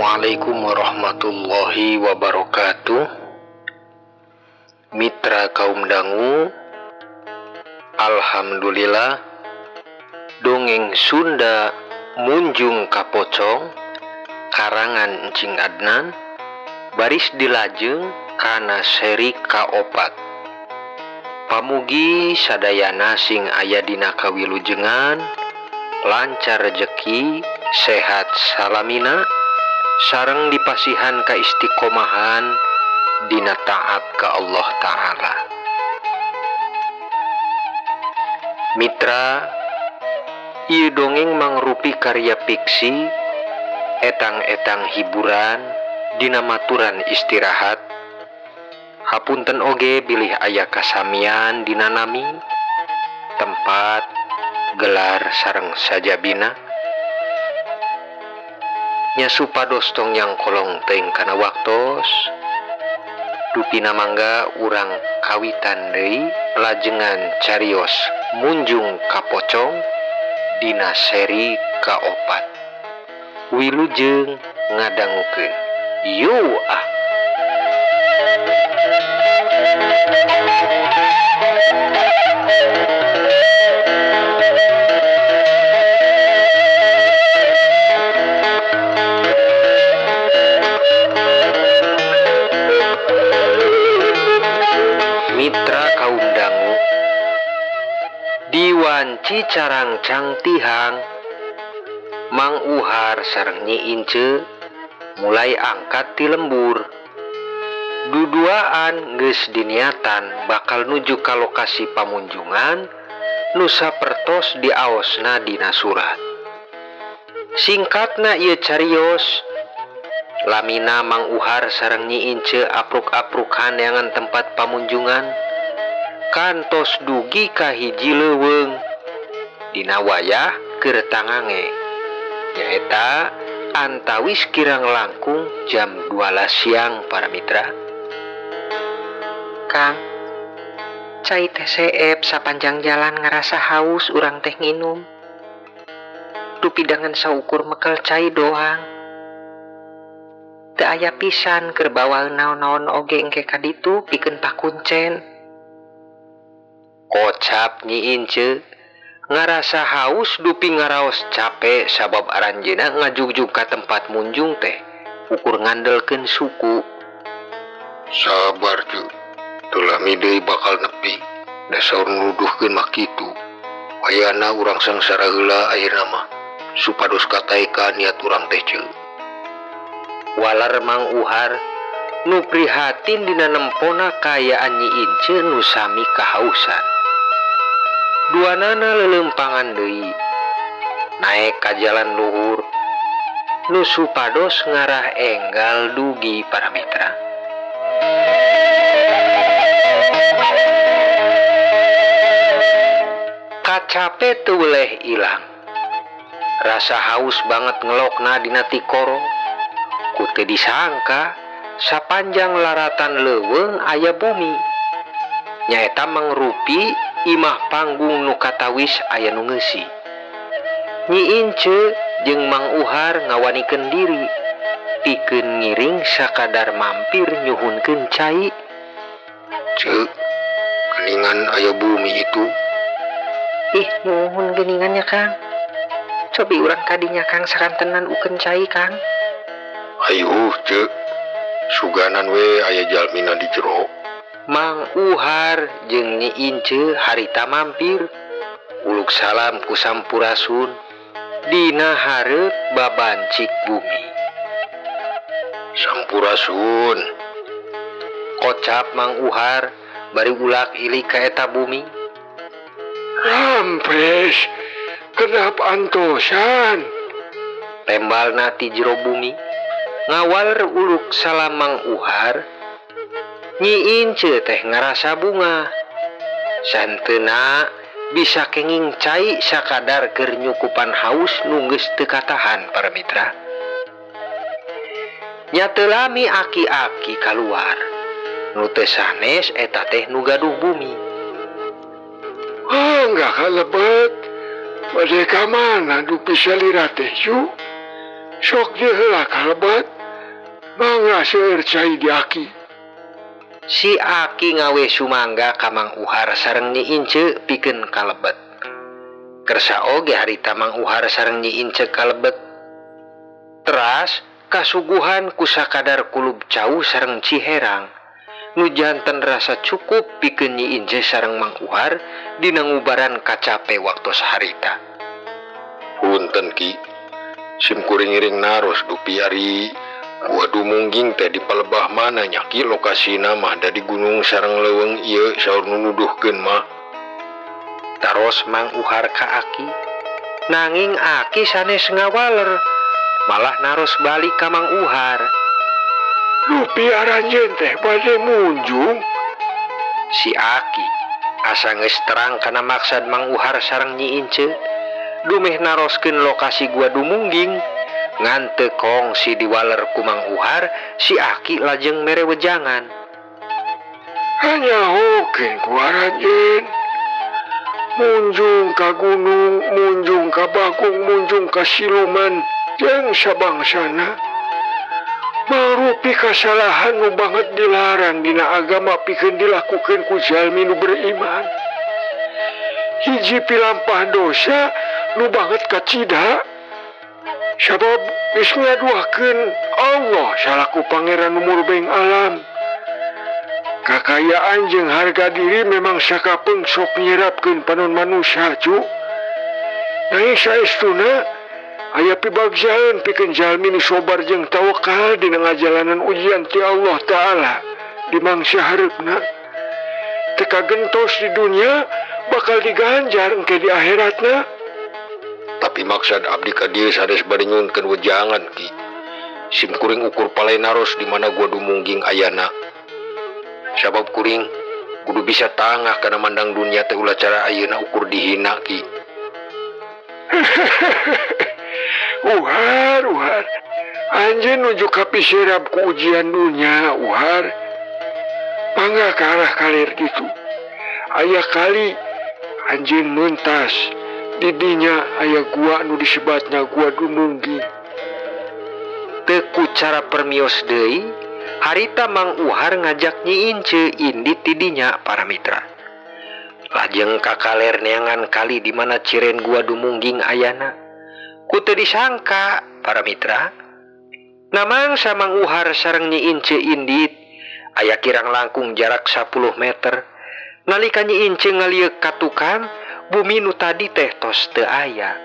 Assalamualaikum warahmatullahi wabarakatuh. Mitra kaum dangu, alhamdulillah dongeng Sunda Munjung Kapocong karangan Encing Adnan baris dilajeng kana seri kaopat. Pamugi sadayana sing aya dina kawilujengan lancar rejeki, sehat salamina, sareng dipasihan ka istiqomahan dina taat ka Allah Ta'ala. Mitra, ieu dongeng mangrupi karya fiksi, etang-etang hiburan dina maturan istirahat. Hapunten oge bilih aya kasamian dina nami, tempat, gelar sareng sajabina. Nya supados tong yang kolong teuing kana waktos dupina mangga urang kawitan deui lajengan carios Munjung Kapocong dina seri kaopat. Wilujeng ngadangukeun. Yo ah. Mitra kaum dangu, diwanci carang cangtihang, Mang Uhar sareng Nyi Ince mulai angkat ti lembur. Duduaan geus diniatan bakal nuju ka lokasi pamunjungan nu sapertos diaosna dina surat. Singkatna ieu carios, lamina Mang Uhar sareng Nyi Ince apruk-apruk handeangan tempat pamunjungan, kantos dugi ka hiji leuweung dina wayah keur tangange, nyaeta antawis kirang langkung jam 12 siang para mitra. Kang, cai teh seep sapanjang jalan ngerasa haus urang teh nginum. Dupidangan saukur mekel cai doang. Teu aya pisan keur bawaeun naon-naon oge engke kaditu pikeun pakuncen. Kocap Nyi Ince, ngarasa haus dupi ngaraos capek sabab aranjeuna ngajugjug ka tempat munjung teh ukur ngandelkeun suku. Sabar cu, teu lami deui bakal nepi, dasar nuduhkeun mah kitu. Wayana urang sangsara heula ayeuna mah supados kataeka niat urang teh ceuk. Walar Mang Uhar nu prihatin dina nempona kaayaan Nyi Ince nu sami kahausan. Duanana lelempangan deui naek ka jalan luhur nu supados ngarah enggal dugi para mitra. Kacape teu weleh ilang, rasa haus banget ngelokna dina tikoro. Ku teu disangka sapanjang laratan leuweung aya bumi, nyaeta mangrupi imah panggung nu katawis aya nu ngeusi. Nyi Ince jeung Mang Uhar ngawanikeun diri pikeun ngiring sakadar mampir nyuhunkeun cai. Ceuk, geningan aya bumi itu. Ih, nuhun geningannya Kang. Cobi urang kadinya Kang sakantenan ukeun cai Kang. Ayuh ceuk, suganan we aya jalmina di jero. Mang Uhar jeung Nyi Ince harita mampir uluk salam ku sampurasun dina hareup babancik bumi. Sampurasun, kocap Mang Uhar bari ulak ilik ka eta bumi. Rampes, kenapa antosan? Tembalna ti jero bumi ngawal uluk salam Mang Uhar. Nyi Ince teh ngarasa bunga, santeuna bisa kenging cai sakadar keur nyukupan haus nu geus teu katahan para mitra. Nya teu lami aki-aki kaluar, nu teu sanes eta teh nu gaduh bumi. Enggak kalebet, bade ka mana dupi salira teh cu? Sok dia heula kalebat. Mangga seueur cai di Aki. Si Aki ngawe sumangga ka Mang Uhar sareng Nyi Ince pikeun kalebet. Kersa oge harita Mang Uhar sareng Nyi Ince kalebet. Teras kasuguhan ku sakadar kulub cau sareng Ciherang. Nu janten rasa cukup pikeun Nyi Ince sareng Mang Uhar dina ngubaran kacape waktos harita. Punten Ki, sim kuring iring naros dupi ari gua dumungging teh di palebah mana nya Ki lokasina mah da di gunung sareng leuweung ieu saur nu nuduhkeun mah. Taros Mang Uhar ka Aki. Nanging Aki sanes ngawaler, malah naros balik ka Mang Uhar. Dupi aranjeun teh bade munjung. Si Aki asa geus terang kana maksad Mang Uhar sareng Nyi Ince. Dumeh naroskeun lokasi gua dumungging. Ngan teu kongsi diwaler ku Mang Uhar, si Aki lajeng mere wejangan. Hanya hokeun ku aranjeun. Munjung ka gunung, munjung ka Bagong, munjung ka Siluman, jeung sabangsana. Marupi kasalahan nu banget dilarang dina agama pikeun dilakukeun ku jalmi nu beriman. Hiji pilampah dosa nu banget kacida. Sabab geus ngaduakeun Allah salaku pangeran umur beng alam. Kakayaan jeung harga diri memang sakapeung sok nyirapkeun panon manusia cu. Nanging saestuna aya pibagjaeun pikeun jalmi nu sobar jeung tawakal dina ngajalanan ujian ti Allah Ta'ala di mangsa hareupna. Teka gentos di dunia bakal diganjar engke di akhiratna. Tapi maksud abdi ka dieu sanes bade nyunkeun wejangan Ki. Sim kuring ukur palai naros di mana gua dumungging ayana. Sabab kuring kudu bisa tangah kana mandang dunia teh ulah cara ayeuna ukur dihina Ki. Uhar. Anjeun nuju ka pisirab ku ujian dunia, Uhar. Mangga ka arah kaler gitu. Aya kali anjeun muntas didinya aya gua anu disebatnya gua dumungging. Teu ku cara permios deui, harita Mang Uhar ngajak Nyi Ince indit tidinya para mitra. Lajeng ka kaler neangan kali di mana ciren gua dumungging ayana. Ku teu disangka para mitra. Namang sa Mang Uhar sareng Nyi Ince indit aya kirang langkung jarak 10 meter. Nalika Nyi Ince ngalieu katukan, bumi nu tadi teh tos teu aya.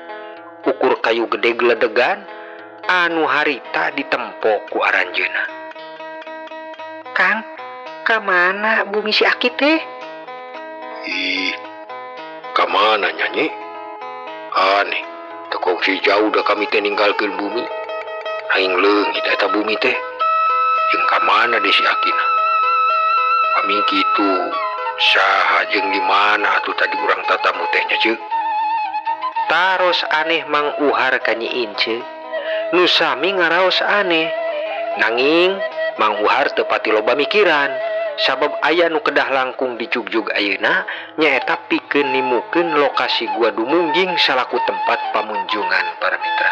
Ukur kayu gede geledegan anu harita ditempo ku aranjeuna. Kang, kamana bumi si Aki teh? Ih, kamana nyanyi? Aneh, tekong si jauh dah kami teh ninggalkeun bumi. Aing leungit eta bumi teh. Jeung kamana deh si Akina? Kami kitu saha jeung di mana atuh tadi urang tatamu tehnya ceuk? Taros aneh Mang Uhar ka Nyi Ince. Nu sami ngaraos aneh. Nanging Mang Uhar teu pati loba mikiran. Sabab aya nu kedah langkung di jugjug ayeuna nyaeta pikeun nimukeun lokasi gua dumungging salaku tempat pamunjungan para mitra.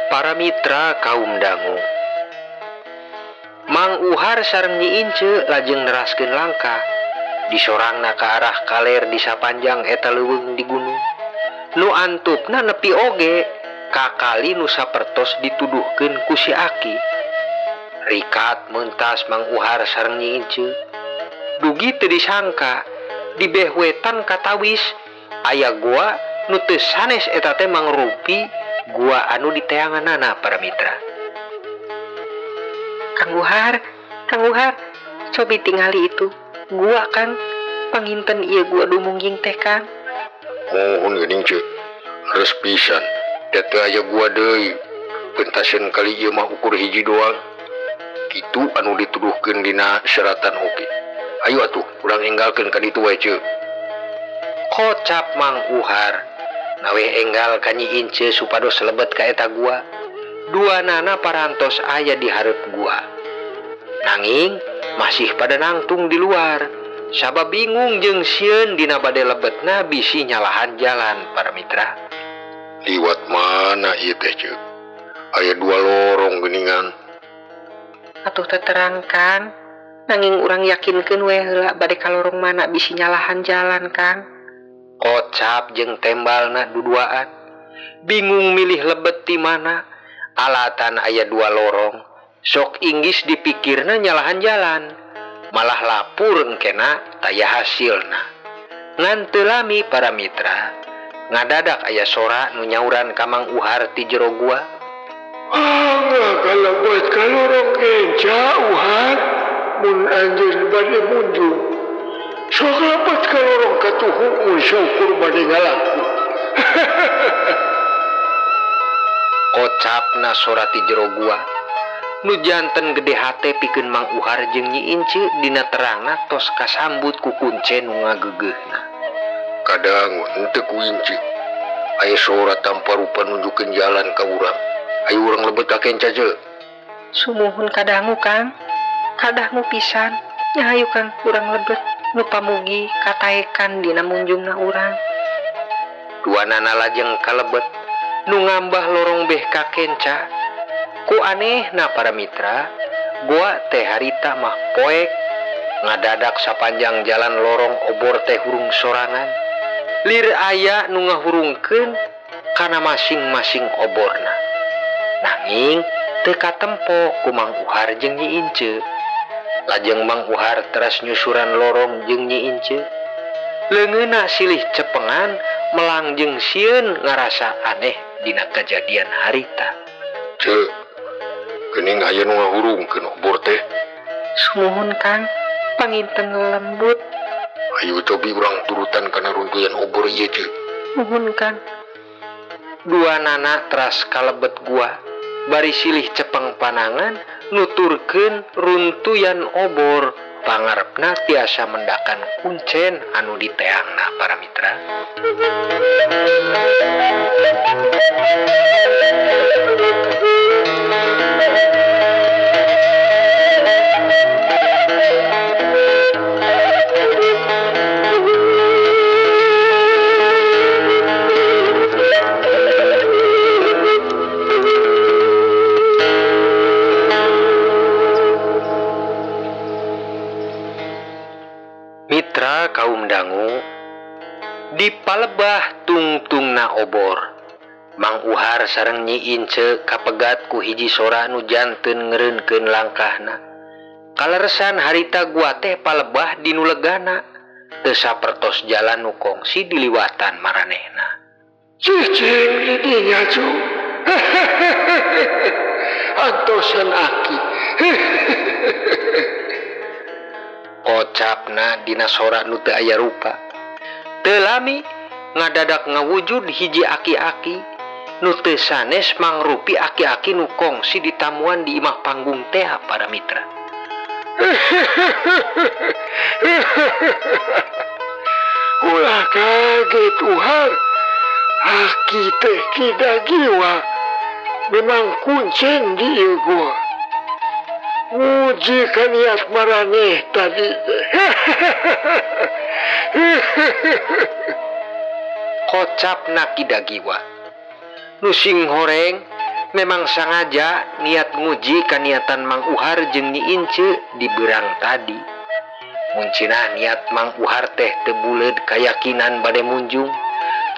Para mitra kaum dangu, Mang Uhar sareng Nyi Ince lajeng neraskeun langkah disorangna ka arah kaler di sapanjang eta leuweung di gunung. Nu antupna nepi oge ka kali nu sapertos dituduhkeun ku si Aki. Rikat meuntas Mang Uhar sareng Nyi Ince. Dugi teu disangka di beh wetan katawis aya gua nu teu sanes eta teh mangrupi gua anu diteanganana para mitra. Kang Uhar, cobi tingali itu. Gua Kang, panginten ieu gua dumungging teh Kang. Mohon geuning ceuk. Leres pisan, teu aya gua deui. Pentaseun kali ieu mah ukur hiji doang. Kitu anu dituduhkeun dina syaratan oge. Ayo atuh, urang enggalkeun ka ditu wae ceuk. Kocap Mang Uhar, nawe enggal ka Nyi Ince supados lebet ka eta gua. Dua nana parantos aya di hareup gua. Nanging masih pada nangtung di luar. Sabab bingung jeung sieun dina bade lebetna bisi nyalahan jalan para mitra. Liwat mana ieu teh ceuk? Aya dua lorong geuningan. Atuh terang Kang. Nanging urang yakinkeun we heula bade ka lorong mana bisi nyalahan jalan Kang. Kocap jeung tembalna duduaan. Bingung milih lebet di mana. Alatan aya dua lorong. Sok inggis dipikirna nyalahan jalan. Malah lapur engkena taya hasilna. Ngan teu lami para mitra. Ngadadak aya sora nu nyauran ka Mang Uhar ti jero gua. Kalebet ka lorong kenca Uhar. Mun anjeun bade munjung. Sok lepat ka lorong katuhu mun syukur bade ngalaku. Kocapna sora ti jero gua. Nu janten gede hate pikeun Mang Uhar jeung Nyi Ince dina terangna tos kasambut ku kuncen nu ngageugeuhna. Kadang henteu ku Ince. Aya sora tanpa rupa nunjukeun jalan ka urang. Ayo urang lebet ka kenca je. Sumuhun kadangu Kang. Kadangu pisan. Nyahayu Kang urang lebet nu pamugi kataekan dina munjungna urang. Dua nana lajeng kalebet nu ngambah lorong beh ka kenca. Ku aneh na para mitra, gua teh harita mah poek, ngadadak sapanjang jalan lorong obor teh hurung sorangan. Lir aya nu ngahurungkeun kana masing-masing oborna. Nanging teu katempo ku Mang Uhar jeung Nyi Ince. Lajeng Mang Uhar teras nyusuran lorong jeung Nyi Ince. Leungeunna silih cepengan melang jeung sieun ngarasa aneh dina kejadian harita. Ceu, geuning aya nu ngahurungkeun obor teh. Sumuhun Kang, panginten lembut. Ayo cobi urang turutan kana runtuyan obor ieu ceu. Nuhun Kang. Dua nana teras kalebet gua. Bari silih cepeng panangan nuturkeun runtuyan obor. Pangarepna tiasa mendakan kuncen anu diteangna para mitra. Mitra kaum dangu, di palebah tungtungna obor, Mang Uhar sareng Nyi Ince kapegat ku hiji sora nu janten ngeureunkeun langkahna. Kaleresan harita gua teh palebah di nu legana, teu sapertos jalan nu kongsi diliwatan maranehna. Cicing di dinya cu. Antosan aki. Kocapna dina sora nu teu aya rupa. Teu lami ngadadak ngawujud hiji aki-aki nu teu sanes mangrupi aki-aki nu kongsi ditamuan di imah panggung teh para mitra. Ulah kaget Uhar. Aki teh kidagiwa. Memang kuncen di ieu gua. Uji ka niat maraneh tadi. Kocapna kidagiwa. Nu sing horeng memang sengaja niat nguji kaniatan Mang Uhar jeung Nyi Ince di beurang tadi. Muncina niat Mang Uhar teh teu buleud kayakinan bade munjung.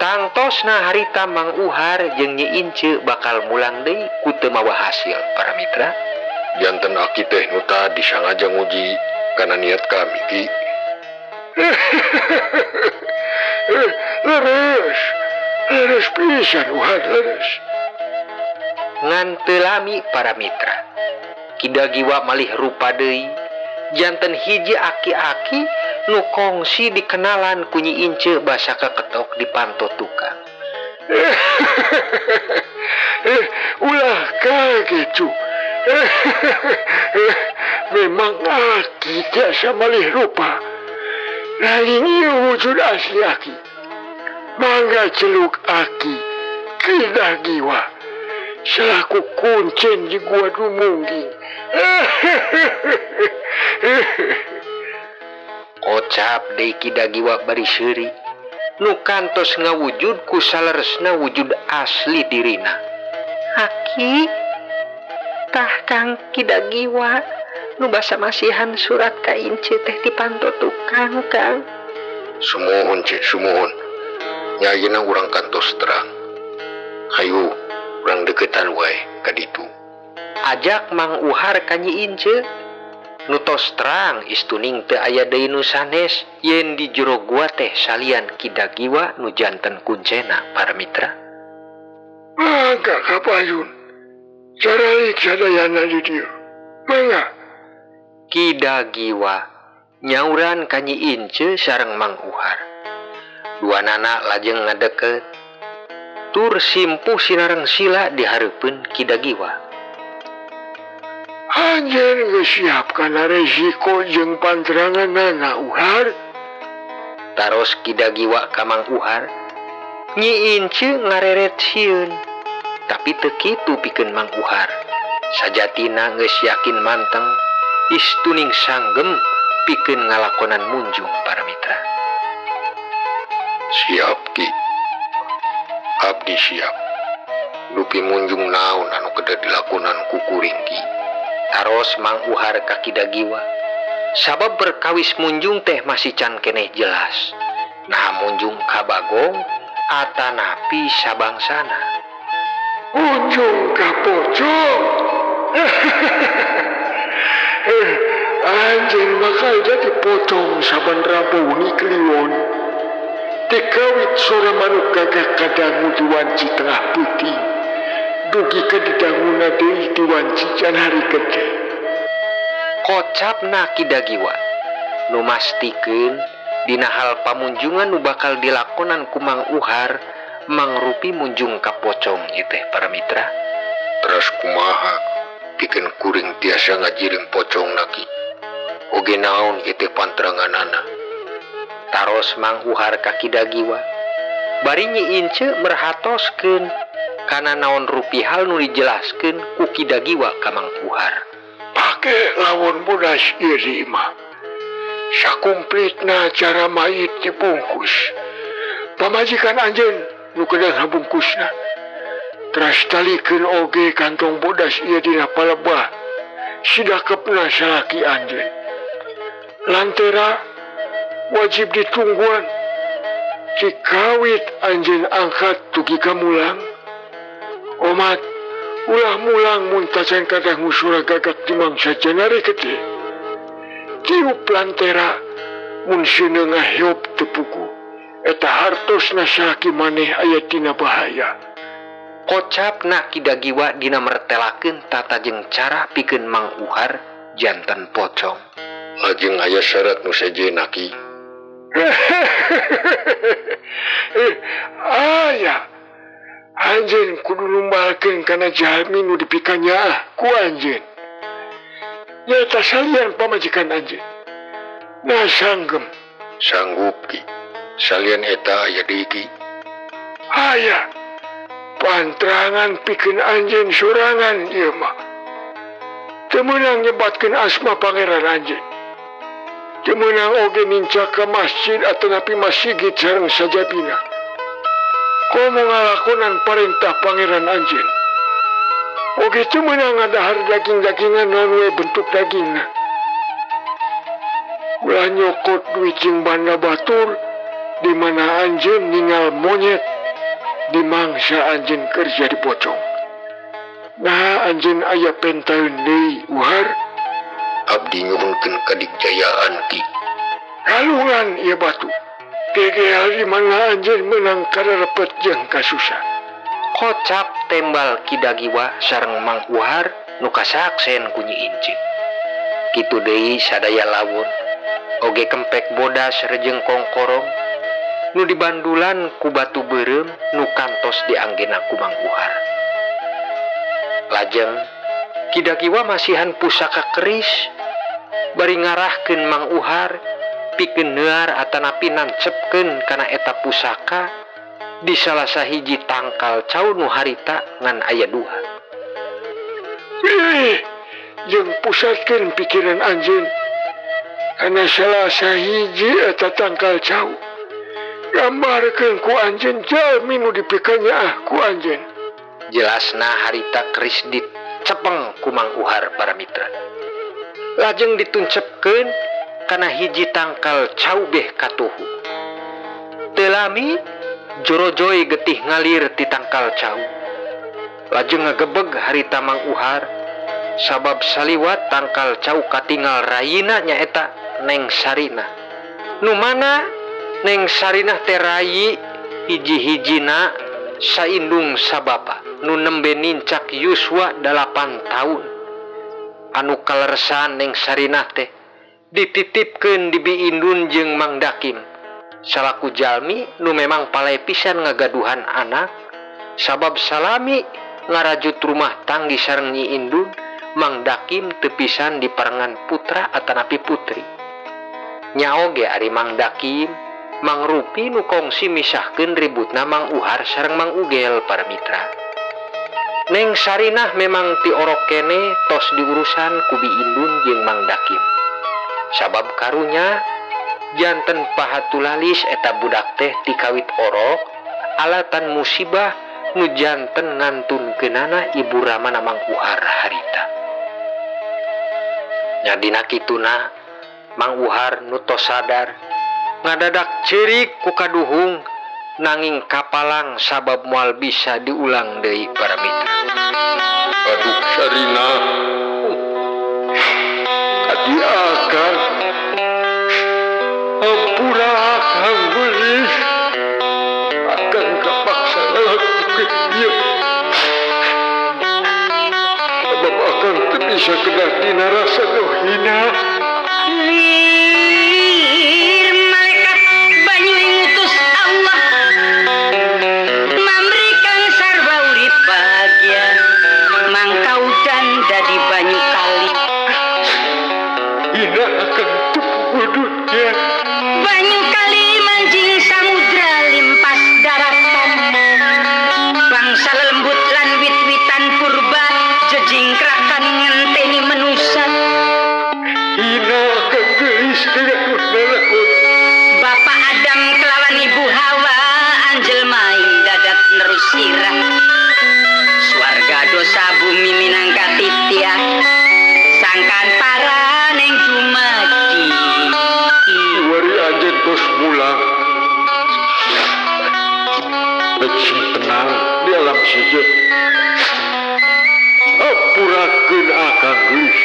Tangtosna harita Mang Uhar jeung Nyi Ince bakal mulang deui ku teu mawa hasil para mitra. Janten aki teh nu tadi sangaja nguji kana niat kami ki. Leres pisan Uhar leres. Ngan teu lami para mitra. Kidagiwa malih rupa deui. Janten hiji aki-aki nu kongsi dikenalan ku Nyi Ince basa keketok di panto tukang. Ulah kaget cu. Memang aki tiasa malih rupa. Lain ieu wujud asli aki. Mangga celuk aki kidagiwa. selaku kuncen di gua dumungging. Kocap deui Ki Dagiwa bari seuri nu kantos ngawujud ku saleresna wujud asli dirina. Aki, tah Kang Ki Dagiwa nu basa masihan surat ka Ince teh dipanto tukang Kang. Sumuhun cik sumuhun. Nyayina urang kantos terang. Hayu urang deketan wae ka ditu. Ajak Mang Uhar ka Nyi Ince. Nu tos terang istuning teu aya deui nu sanes yen di jero gua teh salian Ki Dagiwa nu janten kuncena para mitra. Mangga kapayun. Caralik sadayana di dieu. Mangga. Ki Dagiwa nyauran ka Nyi Ince sareng Mang Uhar. Duanana lajeng ngadeket. Tur simpuh sinareng sila dihareupeun Ki Dagiwa. Anjeun geus siap kana resiko jeung panteranganna Uhar. Taros Ki Dagiwa ka Mang Uhar. Nyi Ince ngareret sieun. Tapi teu kitu pikeun Mang Uhar. Sajatina geus yakin manteng istuning sanggem pikeun ngalakonan munjung para mitra. Siap Ki. Abdi siap. Dupi munjung naon anu kedah dilakonan ku kuring Ki. Taros Mang Uhar ka Ki Dagiwa. Sabab berkawis munjung teh masih can keneh jelas. Nah munjung ka Bagong atanapi sabangsana. Munjung ka pocong. Anjeun bakal jadi pocong saban Rabu ni kliwon. Tekawit sora manuk gagak kadangu diwanci tengah putih. Dugi ke didanguna deui diwanci can hari gede. Kocapna Ki Dagiwa nu mastikeun dina hal pamunjungan nu bakal dilakonan ku Mang Uhar mangrupi munjung ka pocong ieu teh para mitra. Terus kumaha pikeun kuring tiasa ngajiring pocong lagi. Oge naon ieu teh panteranganana. Taros Mang Uhar ka Ki Dagiwa. Bari Nyi Ince merhatoskeun kana naon rupi hal nu dijelaskeun ku Ki Dagiwa ka Mang Uhar. Pake lawan bodas ieu mah. Sakumplitna cara mayit dibungkus. Pamajikan anjeun nu kedah ngabungkusna. Teras talikeun oge kantong bodas ieu dina palebah. Sidakepna salaki anjeun. Lantera wajib ditungguan. Cikawit anjeun angkat tugi kamulang. Omat ulah mulang mun tacan kadah ngusura gagak di mangsa janari gede. Tiup lantera mun sieuna ngahiop tepuku. Eta hartosna salaki maneh aya tina bahaya. Kocapna Ki Dagiwa dina mertelakeun tata jeung cara pikeun Mang Uhar janten pocong. Lajeng aya syarat nu sejenna Ki. Aya. Anjeun kudu numbalkeun kana jalmi nu dipikanya ku anjeun. Nyata salian pamajikan anjeun. Nah sanggem. Sanggup Ki. Salian eta aya deui Ki. Aya. Pantrangan pikeun anjeun sorangan ieu mah. Teu meunang nyebatkeun asma pangeran anjeun. Teu meunang oge nincak ka masjid atanapi masjid sareng sajabina. Komo ngalakonan perintah pangeran anjeun. Oge teu meunang ngadahar daging-dagingan naon we bentuk dagingna. Ulah nyokot duit jeung banda batur di mana anjeun ningal monyet di mangsa anjeun kerja di pocong. Nah anjeun aya pentaeun deui Uhar. Abdi nyuhunkeun kadigjayaan Ki. Kalungan ieu batu. Gegel di mana anjeun menang karerepet jeung kasusah. Kocap tembal Ki Dagiwa sareng Mang Uhar nu kasaksen ku Nyi Ince. Kitu deui sadaya lawon. Oge kempek bodas rejeng kongkorong nu dibandulan ku batu beureum nu kantos dianggena ku Mang Uhar. Lajeng Ki Dagiwa masihan pusaka keris bari ngarahkeun Mang Uhar pikeun neuar atanapi nancepkeun kana eta pusaka di salah sahiji tangkal cau nu harita ngan aya 2. Jeung pusatkeun pikiran anjeun kana salah sahiji eta tangkal cau. Gambarkeun ku anjeun jalmi nu dipikanya ku anjeun. Jelasna harita keris dicepeng ku Mang Uhar para mitra. Lajeng dituncepkeun kana hiji tangkal cau beh katuhu. Teu lami jorojoy getih ngalir ti tangkal cau. Lajeng ngagebeg harita Mang Uhar sabab saliwat tangkal cau katinggal rayina nyaeta Neng Sarina. Nu mana Neng Sarina teh rayi hiji-hijina saindung sabapa nu nembe nincak yuswa 8 tahun. Anu kaleresan Neng Sarina teh dititipkeun di biindun jeung Mang Dakim salaku jalmi nu memang palai pisan ngagaduhan anak sabab salami ngarajut rumah tanggi sareng Nyi Indun. Mang Dakim teu pisan diparengan putra atanapi putri. Nya oge ari Mang Dakim Mang Rupi nu kongsi misahkeun ributna Mang Uhar sareng Mang Ugel para mitra. Neng Sarinah memang ti orok kene tos diurusan ku biindun jeung Mang Dakim. Sabab karunya janten pahatulalis eta budak teh dikawit orok alatan musibah nu janten ngantunkeunana ibu ramana Mang Uhar harita. Nya dina kituna Mang Uhar nu tos sadar ngadadak ceurik ku kaduhung nanging kapalang sabab moal bisa diulang deui para mitra. Aduh Sarina, adi akang ampura akang gelis akang kapaksa lakukeun ieu sabab akang teu bisa kedah dina rasa nu hina. Malaikat banyu ngutus Allah memberikan sarwa urip bahagia mangkau dan dadi banyu kali. Hina akang tupu dunya. Banyu kali manjing samudra limpas daratan. Bangsa lembut lan wit-witan purba jejingkrakan ngenteni manusia. Hina akang gelis dengan laut. Bapak Adam kelawan Ibu Hawa anjelmai dadak nerus sirah. Swarga dosa bumi minangka titiah sangkan para neng dumadi. Wari anjeun tos mulang. Beci tenang di alam sejet. Ampurakeun akang gelis.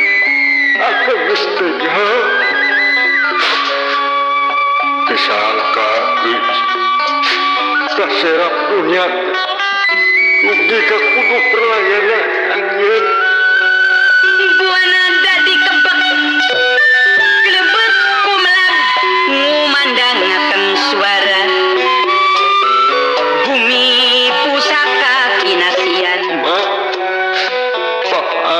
Akang geus tega. Kesangka gelis. Kaserap dunia. Ugi ka kudu perlayanan anjeun. Buana dadi kebek klebet kumelab ngumandangaken suara bumi pusaka kinasian. Mak, Papa,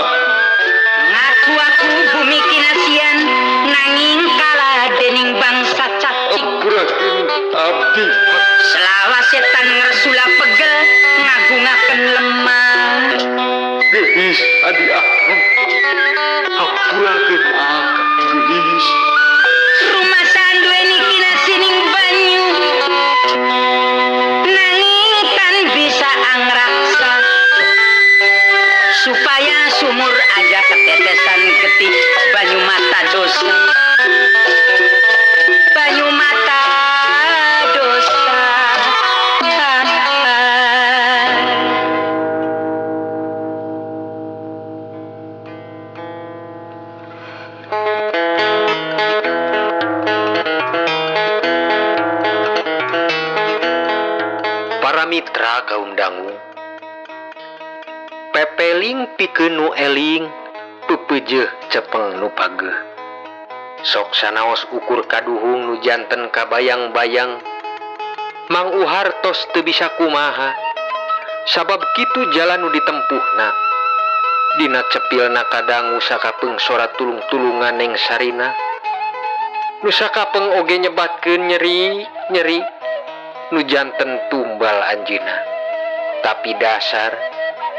Ngaku aku bumi kinasian nanging kalah dening bangsa cacing. ampurakeun abdi. Selawa setan ngersula pegel ngagungaken lemah. Gelis adi akang. Ampurakeun akang gelis. Rumah sandueni kinasining banyu nanging kan bisa angraksa supaya sumur aja ketetesan getih banyu mata dosa. Banyu mata dosa. Para mitra kaum dangu pepeling pikeun nu eling pepeujeuh cepeng nu pageuh. Sok sanaos ukur kaduhung nu janten kabayang-bayang Mang Uhar tos teu bisa kumaha sabab kitu jalan nu ditempuhna. Dina cepilna kadangu sakapeung sora tulung-tulungan Neng Sarina nu sakapeung oge nyebatkeun nyeri nu janten tumbal anjeunna. Tapi dasar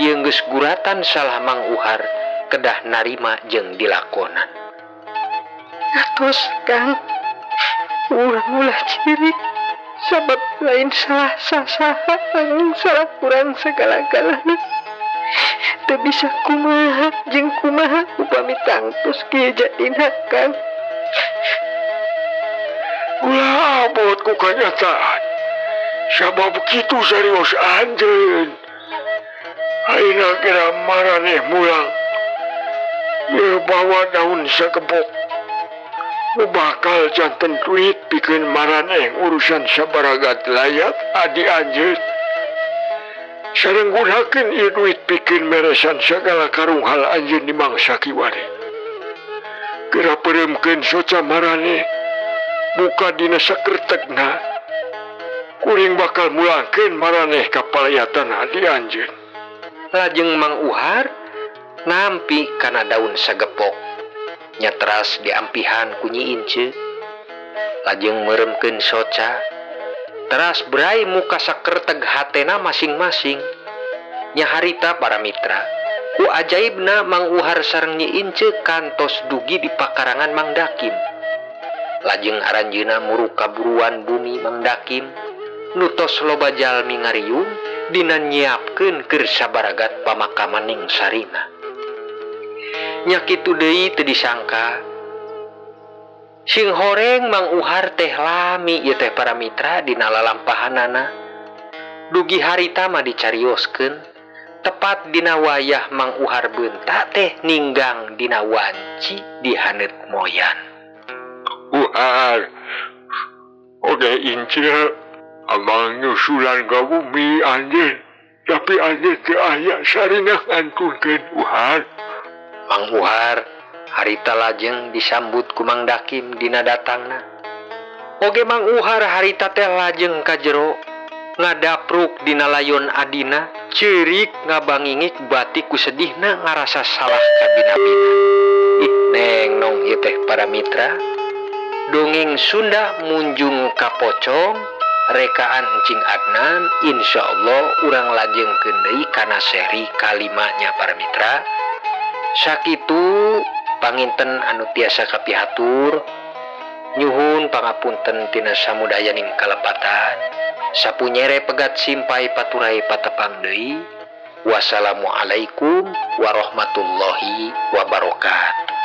ieu geus guratan salah Mang Uhar kedah narima jeung dilakonan. Atos Kang, urang ulah cirik sabab lain salah sasaha angin salah kurang segala-galana. Teu bisa kumaha jeung kumaha upami tangtus kieu jadina Kang. Ulah abot ku kanyataan. Sabab kitu serius anjeun. Ayeuna kira maraneh mulang. Ye bawa daun sakebok. Nu bakal janten duit pikeun maraneh urusan sabaragat layat adi anjeun. Sareng gunakeun ieu duit pikeun meresan sagala karunghal anjeun di mangsa kiwari. Kira pereumkeun soca maraneh buka dina sakertegna. Kuring bakal mulangkeun maraneh ka palayatan adi anjeun. Lajeng Mang Uhar nampi kana daun sagepok. Nya teras diampihan ku Nyi Ince. Lajeng meuremkeun soca. Teras berai muka sakerteg hatena masing-masing. Nya harita para mitra. Ku ajaibna Mang Uhar sareng Nyi Ince kantos dugi di pakarangan Mang Dakim. Lajeng aranjeuna muruka buruan bumi Mang Dakim. Nutos loba jalmi ngariung dina nyiapkeun keur sabaragat pamakaman sarina. Nya kitu deui teu disangka. Sing horeng Mang Uhar teh lami ieu teh para mitra dina lalampahanana. Dugi harita mah dicarioskeun tepat dina wayah Mang Uhar beunta teh ninggang dina wanci di haneut moyan. Uhar, oge Ince abang nyusulan ka bumi anjeun, tapi anjeun teu aya sarina ngantunkeun Uhar. Mang Uhar harita lajeng disambut ku Mang Dakim dina datangna. Oge Mang Uhar harita teh lajeng ka jero ngadapruk dina layon adina, ceurik ngabangingik batik ku sedihna ngarasa salah ka bina-bina. Ih neng nong ieu teh para mitra. Dongeng Sunda munjung ka pocong rekaan Encing Adnan, insyaallah urang lajengkeun deui kana seri kalimanya para mitra. Sakitu panginten anu tiasa kapihatur. Nyuhun pangapunten tina samudayaning kalepatan. Sapunyere pegat simpai paturai patepang deui. Wassalamualaikum warahmatullahi wabarakatuh.